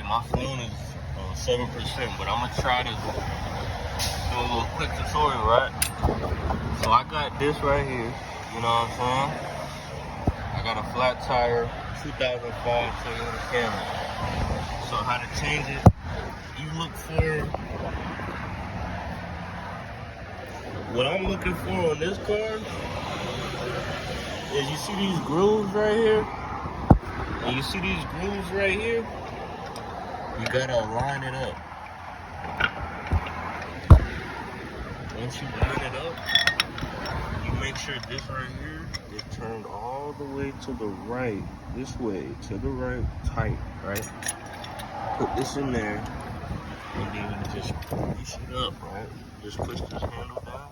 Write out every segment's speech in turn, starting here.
and my phone is 7%, but I'm gonna try to do a little quick tutorial, right? So I got this right here, you know what I'm saying? I got a flat tire, 2005 Toyota Camry. So how to change it, you look for, what I'm looking for on this car is, you see these grooves right here? And you see these grooves right here? You gotta line it up. Once you line it up, you make sure this right here is turned all the way to the right, this way, to the right, tight, right? Put this in there, and then you just push it up, right? Just push this handle down,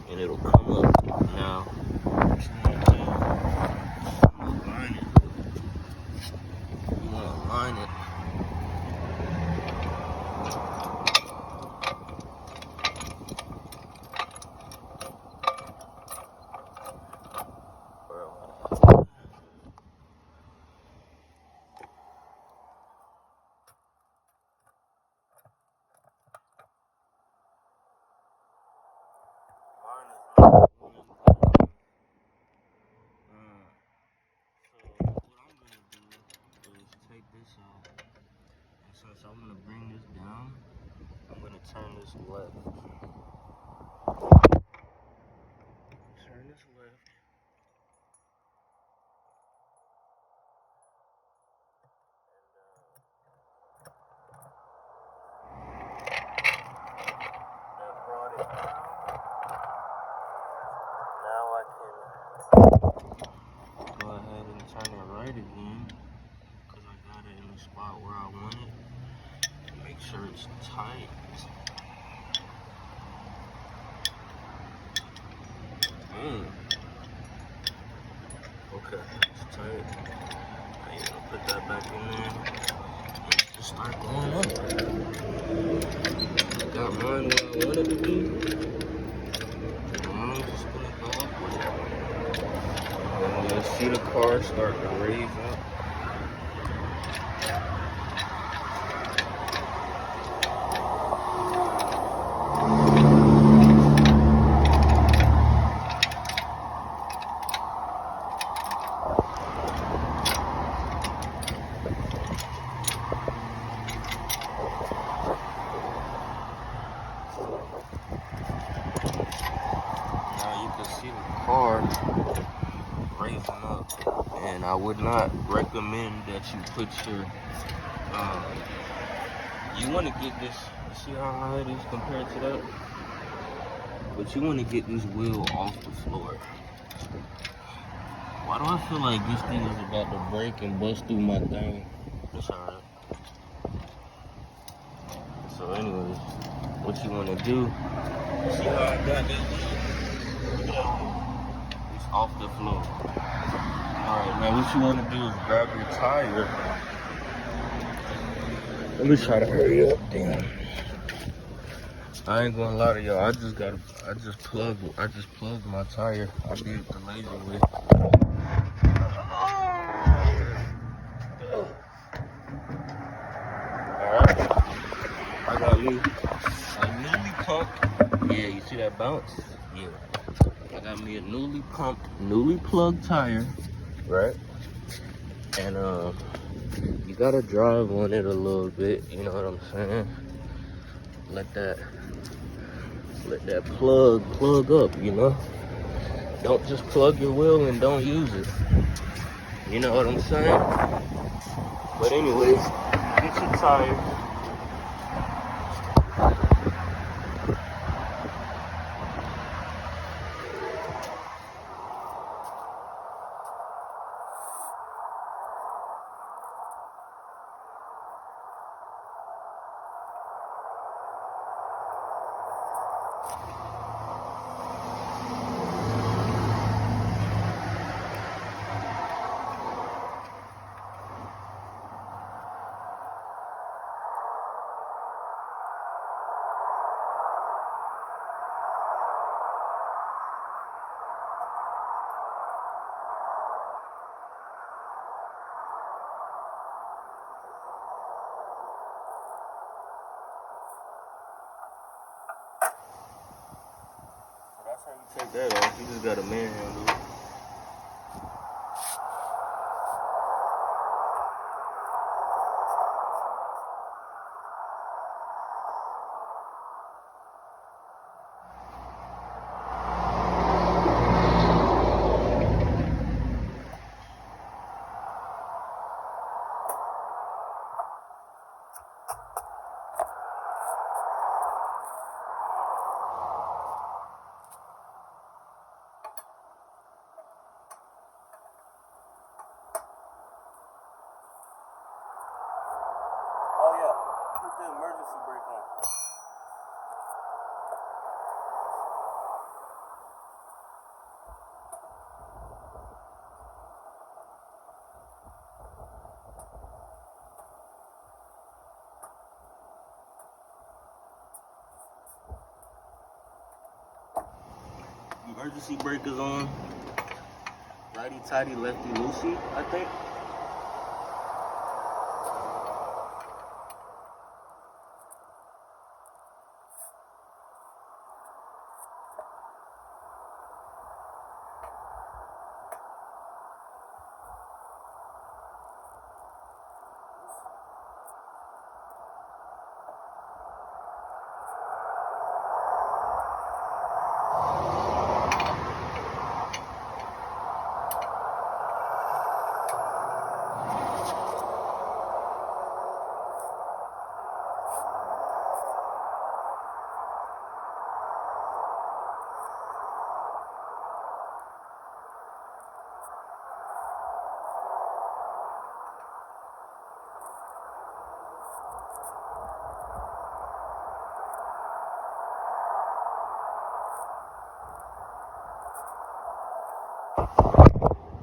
and it'll come up. Now, what you want to do, you want to line it. You want to line it. Since I'm gonna bring this down, I'm gonna turn this left. Turn this left. That brought it down. Now I can go ahead and turn it right again, because I got it in the spot where I want it. Make sure it's tight. Okay, it's tight. Now you're gonna put that back in there and just start going up. I got mine where I want it to be. I'm just gonna go up with it. And you'll see the car start to raise up. See the car raising up, and I would not recommend that you put your you want to get this, see how high it is compared to that, but you want to get this wheel off the floor. Why do I feel like this thing is about to break and bust through my thing? It's alright. So anyways, what you want to do, see how I got this wheel? It's off the floor. Alright, now what you want to do is grab your tire. Let me try to hurry up, damn. I ain't gonna lie to y'all, I just plugged my tire. I did it the lazy way. Alright. I got me a newly pumped. Yeah, you see that bounce? Yeah. I got me a newly pumped, newly plugged tire, right? And you gotta drive on it a little bit, you know what I'm saying? Let that plug up, you know? Don't just plug your wheel and don't use it. You know what I'm saying? But anyways, get your tire. how you take that off. You just gotta manhandle it. Oh yeah, put the emergency brake on. Emergency brake is on. Righty tighty, lefty loosey, I think.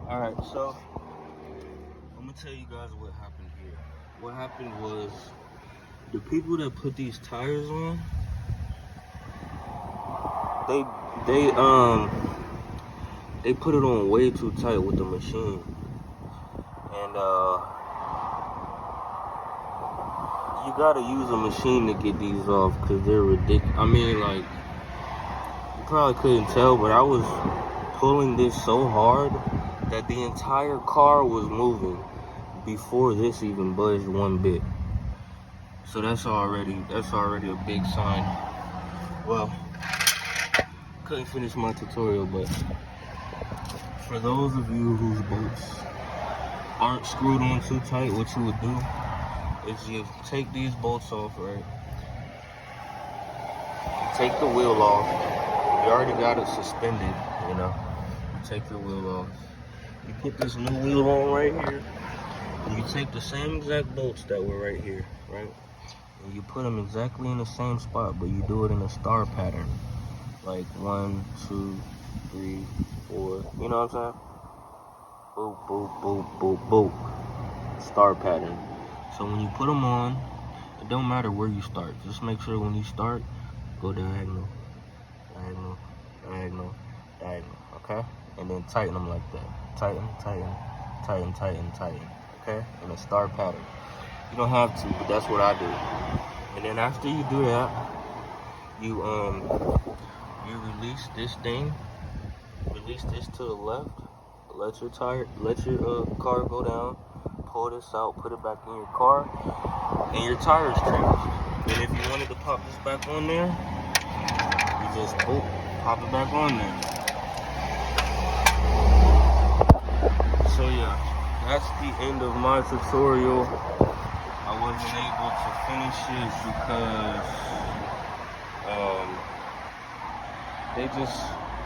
Alright, so I'm gonna tell you guys what happened here. What happened was the people that put these tires on, they put it on way too tight with the machine. And you gotta use a machine to get these off because they're ridiculous. I mean, like, you probably couldn't tell, but I was pulling this so hard that the entire car was moving before this even budged one bit. So that's already a big sign. Well, couldn't finish my tutorial, but for those of you whose bolts aren't screwed on too tight, what you would do is you take these bolts off, right? You take the wheel off. You already got it suspended, you know. You take the wheel off. You put this new wheel on right here. And you take the same exact bolts that were right here, right? And you put them exactly in the same spot, but you do it in a star pattern. Like 1, 2, 3, 4. You know what I'm saying? Boop, boop, boop, boop, boop. Star pattern. So when you put them on, it don't matter where you start. Just make sure when you start, go diagonal, diagonal, diagonal, diagonal, okay? And then tighten them like that. Tighten, tighten, tighten, tighten, tighten, okay? In a star pattern. You don't have to, but that's what I do. And then after you do that, you release this thing, release this to the left, let your car go down, pull this out, put it back in your car, and your tire's changed. And if you wanted to pop this back on there, you just pop it back on there. So yeah, that's the end of my tutorial. I wasn't able to finish it because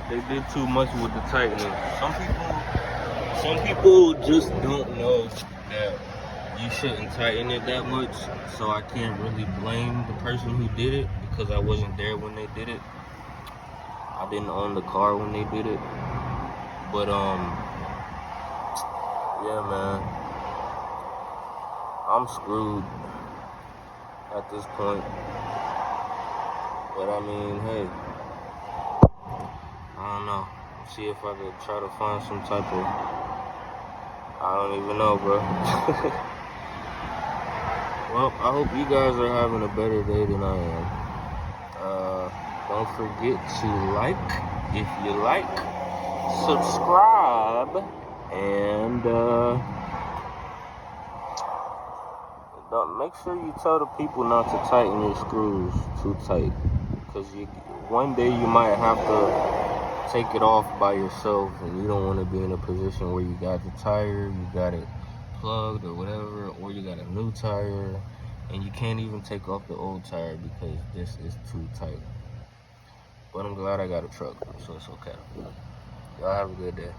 they did too much with the tightening. Some people just don't know that you shouldn't tighten it that much, so I can't really blame the person who did it because I wasn't there when they did it. I didn't own the car when they did it. But yeah, man, I'm screwed at this point. But I mean, hey, I don't know. See if I could try to find some type of, I don't even know, bro. Well, I hope you guys are having a better day than I am. Don't forget to like, If you like, subscribe, and make sure you tell the people not to tighten your screws too tight, because one day you might have to take it off by yourself, and you don't want to be in a position where you got the tire, you got it plugged or whatever, or you got a new tire, and you can't even take off the old tire because this is too tight. But I'm glad I got a truck, so it's okay. Y'all have a good day.